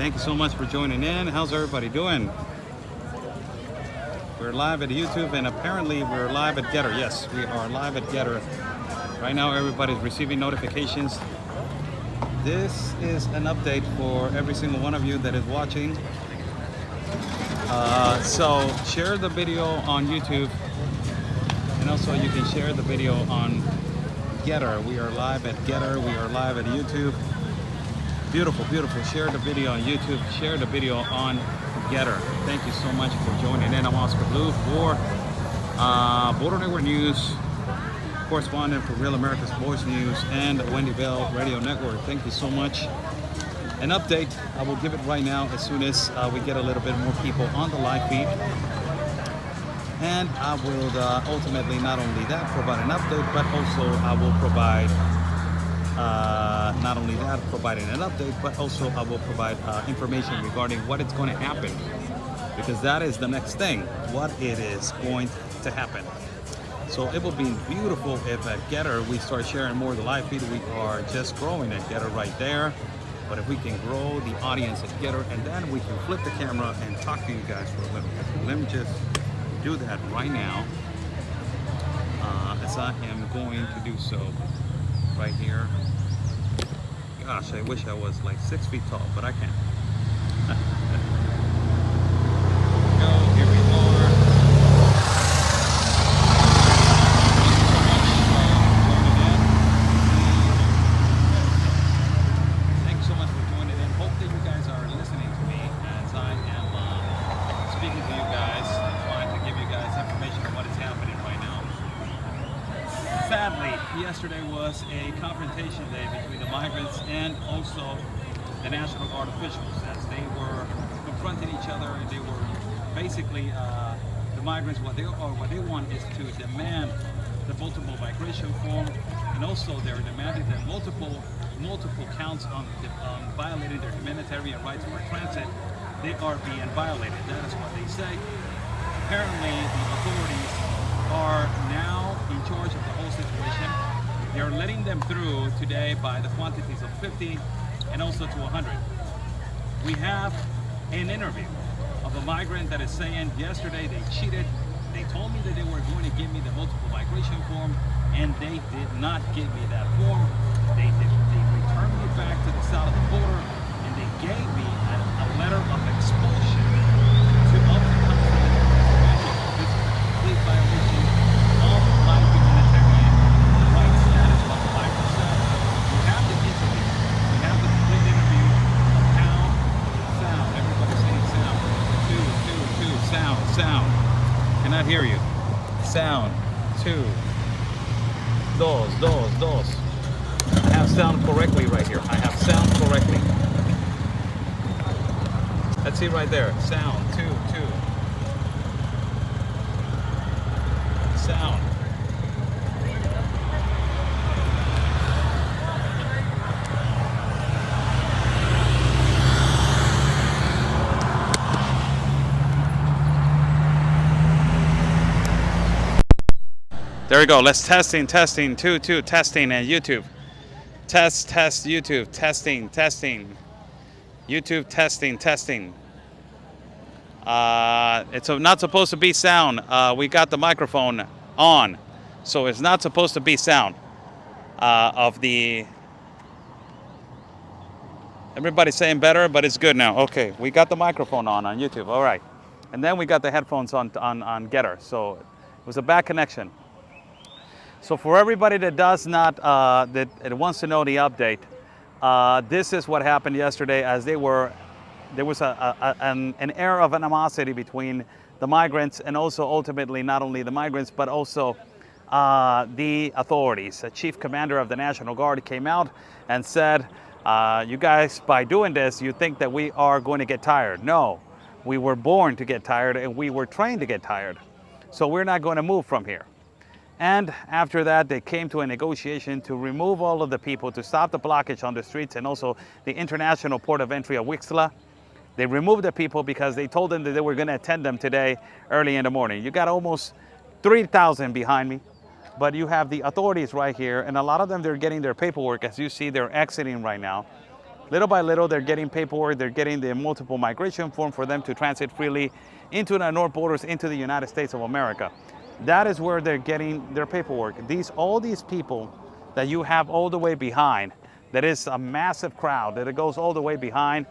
Thank you so much for joining in. How's everybody doing? We're live at YouTube and apparently we're live at Getter. Yes, we are live at Getter. Right now everybody's receiving notifications. This is an update for every single one of you that is watching. So share the video on YouTube, and also you can share the video on Getter. We are live at Getter. We are live at YouTube. Beautiful, beautiful. Share the video on YouTube. Share the video on Getter. Thank you so much for joining in. I'm Oscar Blue for Border Network News, correspondent for Real America's Voice News and Wendy Bell Radio Network. Thank you so much. An update, I will give it right now as soon as we get a little bit more people on the live feed. And I will ultimately not only that provide an update, but also I will provide not only that providing an update, but also I will provide information regarding what is going to happen, because that is the next thing, what it is going to happen. So it will be beautiful if at Getter we start sharing more of the live feed. We are just growing at Getter right there. But if we can grow the audience at Getter, and then we can flip the camera and talk to you guys for a little bit. Let me just do that right now, as I am going to do so right here. Gosh, I wish I was like 6 feet tall, but I can't. Here we are. Sadly, yesterday was a confrontation day between the migrants and also the National Guard officials, as they were confronting each other. And they were basically the migrants. What they want is to demand the multiple migration form, and also they're demanding that multiple counts on violating their humanitarian rights for transit. They are being violated. That is what they say. Apparently, the authorities are now in charge of the whole situation. They're letting them through today by the quantities of 50 and also to 100. We have an interview of a migrant that is saying yesterday they cheated. They told me that they were going to give me the multiple migration form, and they did not give me that form. They returned me back to the south of the border, and they gave me a letter of expulsion to up the country. This is a complete violation of my humanitarian rights. That is what the Bible says. We have the interview. We have the complete interview of how sound. Everybody saying sound. Two. Sound. Cannot hear you. Sound. 2. Dos. I have sound correctly right here. I have sound correctly. Let's see right there. Sound. 2. Sound. There we go. Let's testing. 2. Testing and YouTube. Test YouTube. Testing. YouTube testing. It's not supposed to be sound. We got the microphone on, so it's not supposed to be sound of the. Everybody's saying better, but it's good now. Okay, we got the microphone on YouTube. All right, and then we got the headphones on Getter. So it was a bad connection. So for everybody that does not that wants to know the update, this is what happened yesterday. As there was an air of animosity between the migrants and also ultimately not only the migrants but also the authorities. The chief commander of the National Guard came out and said, you guys, by doing this, you think that we are going to get tired. No, we were born to get tired and we were trained to get tired. So we're not going to move from here. And after that, they came to a negotiation to remove all of the people, to stop the blockage on the streets and also the international port of entry of Wixla. They removed the people because they told them that they were going to attend them today early in the morning. You got almost 3,000 behind me, but you have the authorities right here, and a lot of them, they're getting their paperwork. As you see, they're exiting right now. Little by little, they're getting paperwork, they're getting the multiple migration form for them to transit freely into the north borders, into the United States of America. That is where they're getting their paperwork. All these people that you have all the way behind, that is a massive crowd, that it goes all the way behind,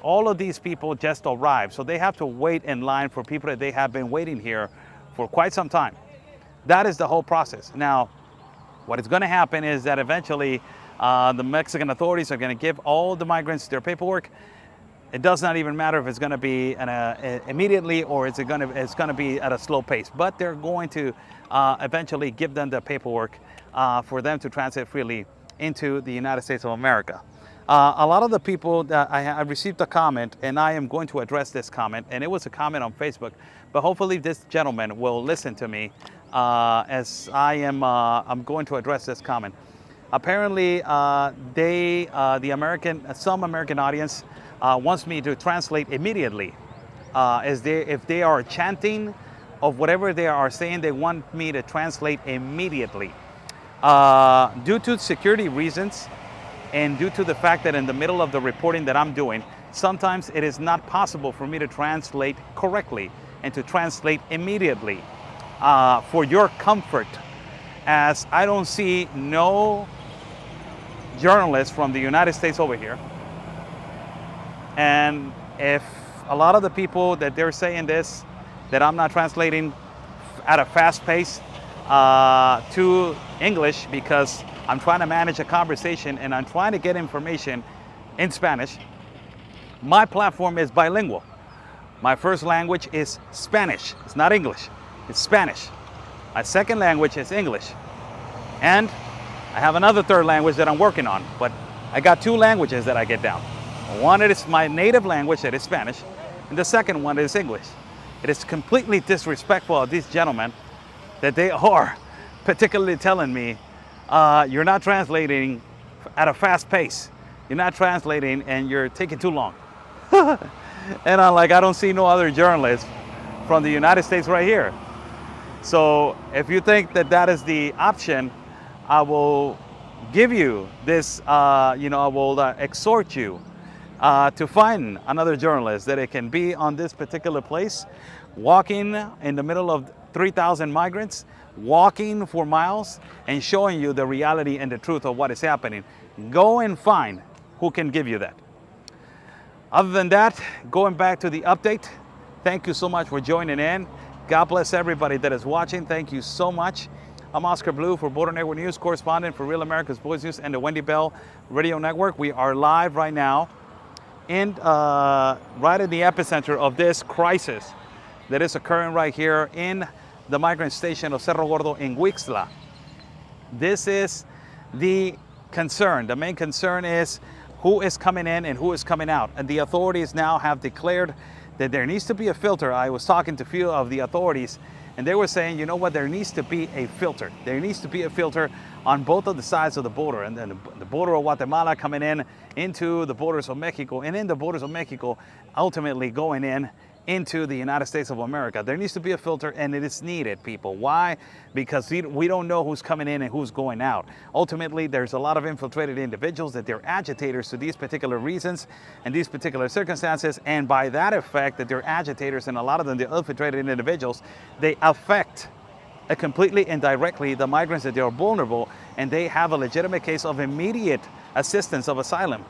all of these people just arrived. So they have to wait in line for people that they have been waiting here for quite some time. That is the whole process. Now, what is going to happen is that eventually the Mexican authorities are going to give all the migrants their paperwork. It does not even matter if it's going to be immediately or it's going to be at a slow pace. But they're going to eventually give them the paperwork for them to transit freely into the United States of America. A lot of the people that I received a comment, and I am going to address this comment, and it was a comment on Facebook, but hopefully this gentleman will listen to me as I'm going to address this comment. Apparently, some American audience wants me to translate immediately. If they are chanting of whatever they are saying, they want me to translate immediately. Due to security reasons, and due to the fact that in the middle of the reporting that I'm doing, sometimes it is not possible for me to translate correctly and to translate immediately for your comfort, as I don't see no journalists from the United States over here. And if a lot of the people that they're saying this, that I'm not translating at a fast pace to English because I'm trying to manage a conversation and I'm trying to get information in Spanish. My platform is bilingual. My first language is Spanish. It's not English, it's Spanish. My second language is English. And I have another third language that I'm working on, but I got two languages that I get down. One is my native language, that is Spanish, and the second one is English. It is completely disrespectful of these gentlemen that they are particularly telling me, you're not translating at a fast pace. You're not translating and you're taking too long. And I'm like, I don't see no other journalists from the United States right here. So if you think that that is the option, I will give you this, I will exhort you to find another journalist that it can be on this particular place, walking in the middle of 3,000 migrants, walking for miles and showing you the reality and the truth of what is happening. Go and find who can give you that. Other than that, going back to the update, thank you so much for joining in. God bless everybody that is watching. Thank you so much. I'm Oscar Blue for Border Network News, correspondent for Real America's Voice News and the Wendy Bell Radio Network. We are live right now in right in the epicenter of this crisis that is occurring right here in the migrant station of Cerro Gordo in Huixtla. This is the concern. The main concern is who is coming in and who is coming out. And the authorities now have declared that there needs to be a filter. I was talking to a few of the authorities and they were saying, you know what, there needs to be a filter. There needs to be a filter on both of the sides of the border. And then the border of Guatemala coming in into the borders of Mexico, and in the borders of Mexico ultimately going in into the United States of America. There needs to be a filter, and it is needed, people. Why? Because we don't know who's coming in and who's going out. Ultimately, there's a lot of infiltrated individuals that they're agitators to these particular reasons and these particular circumstances, and by that effect that they're agitators and a lot of them, they're infiltrated individuals, they affect completely and directly the migrants that they are vulnerable, and they have a legitimate case of immediate assistance of asylum.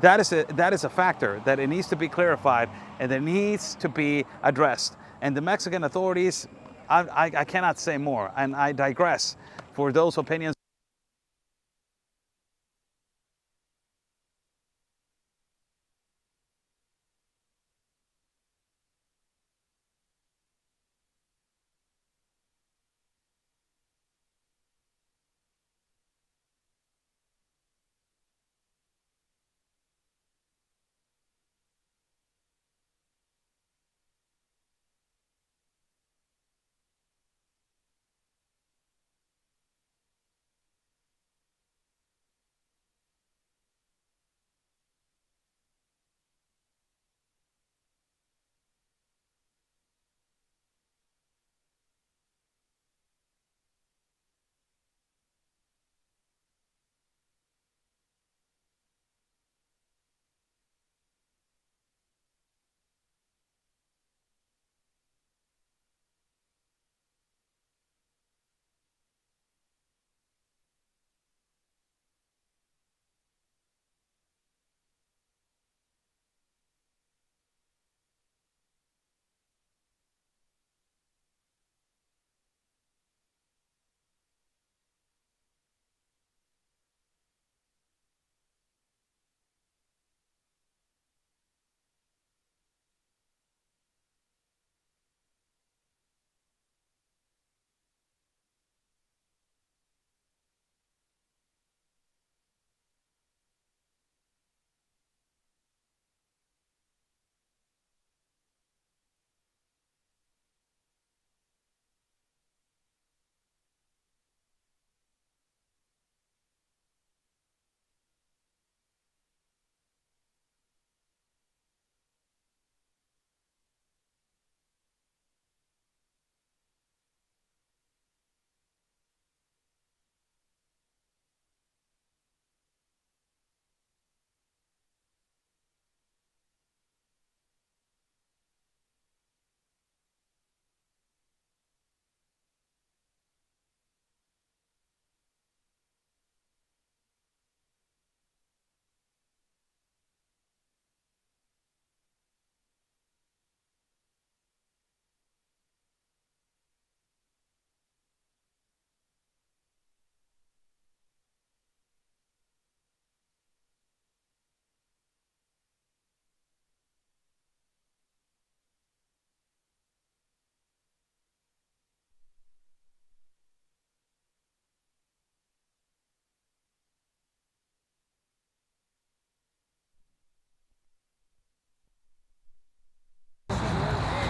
That is a factor that it needs to be clarified and that needs to be addressed. And the Mexican authorities, I cannot say more, and I digress for those opinions.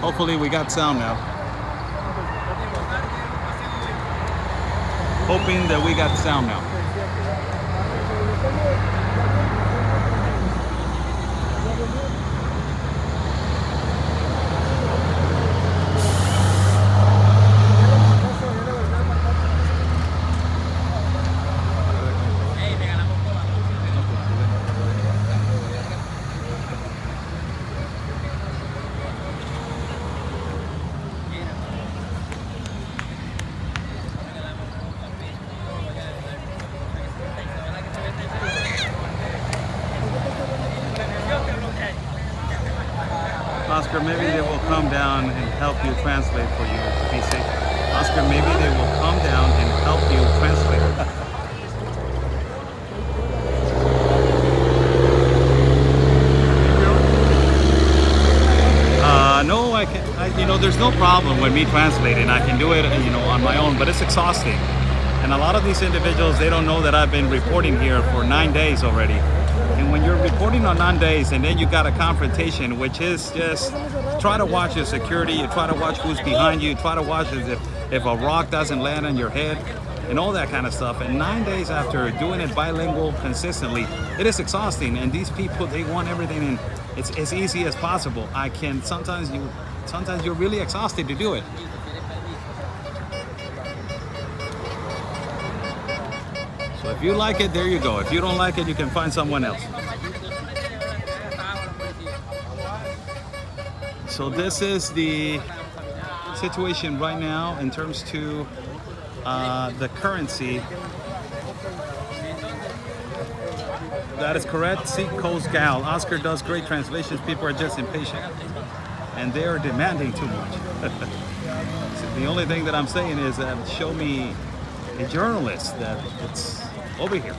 Hopefully we got sound now. Hoping that we got sound now. Oscar, maybe they will come down and help you translate for you to be safe. Oscar, maybe they will come down and help you translate. No, I can. You know, there's no problem with me translating. I can do it, you know, on my own, but it's exhausting. And a lot of these individuals, they don't know that I've been reporting here for 9 days already. And when you're reporting on 9 days and then you got a confrontation, which is just try to watch your security, you try to watch who's behind you, try to watch as if a rock doesn't land on your head and all that kind of stuff. And 9 days after doing it bilingual consistently, it is exhausting. And these people, they want everything in it's as easy as possible. Sometimes you're really exhausted to do it. So if you like it, there you go. If you don't like it, you can find someone else. So this is the situation right now in terms to the currency. That is correct. Seacoast Gal. Oscar does great translations. People are just impatient and they are demanding too much. So the only thing that I'm saying is that show me a journalist that it's over here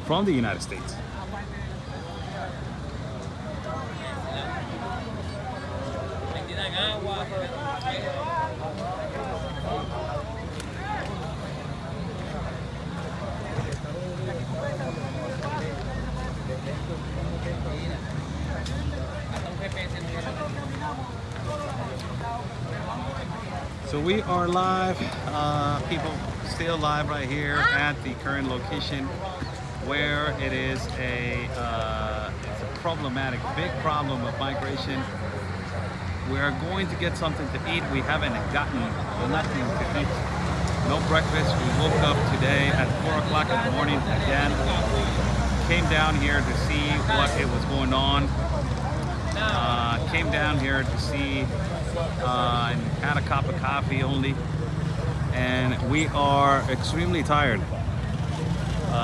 from the United States. So we are live, people still live right here at the current location where it is it's a problematic, big problem of migration. We are going to get something to eat. We haven't gotten nothing to eat. No breakfast. We woke up today at 4 o'clock in the morning again. Came down here to see what it was going on. Came down here to see and had a cup of coffee only. And we are extremely tired,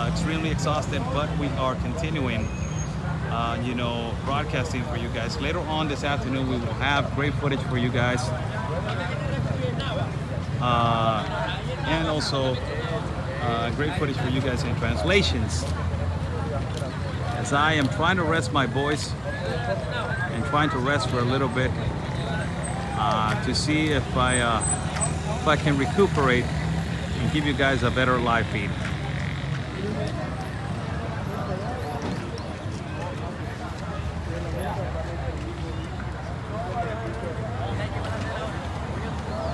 extremely exhausted, but we are continuing, you know, broadcasting for you guys. Later on this afternoon, we will have great footage for you guys. And also great footage for you guys in translations. As I am trying to rest my voice and trying to rest for a little bit to see if I can recuperate and give you guys a better live feed.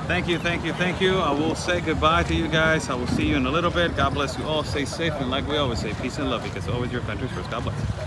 Thank you, thank you, thank you. I will say goodbye to you guys. I will see you in a little bit. God bless you all. Stay safe, and like we always say, peace and love, because always your country's first. God bless.